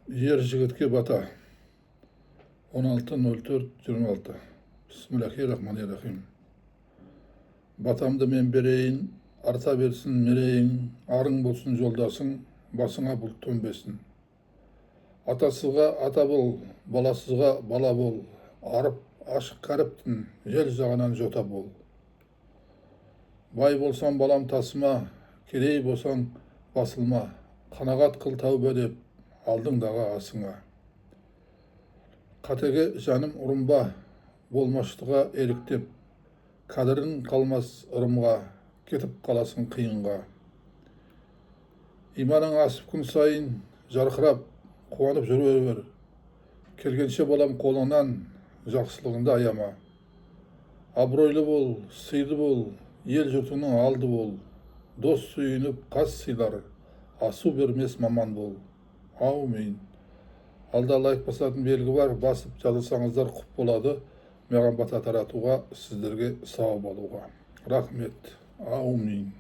Ер жігітке бата 16.04.26. Bismillahirrahmanirrahim. Батамды мен берейін, арта берсін мерейін, арың болсын жолдасың, басыңа бұлт төнбесін. Атасызға ата бол, баласызға бала бол, арып, ашық кәріптін, жел жағынан жота бол. Бай болсаң балам тасыма, кедей болсаң басылма, қанағат қыл тәубе деп, алдыңдағы асыңа. Қатеге жаным ұрымба, болмаштыға еліктеп, қадірін қалмас ырымға, кетіп қаласың қиынға. Иманың асып күн сайын, жарқырап, қуанып жүре бер. Келгенше балам қолыңнан, жақсылығында аяма. Абыройлы бол, сыйлы бол, ел жұртының алды бол. Дос сүйініп, қас сыйлар, асу бермес маман бол. Аумин. Алда лайк басатын белгі бар, басып жазылсаңыздар құп болады. Маған бата таратуға, сіздерге сау болуға. Рахмет. Аумин.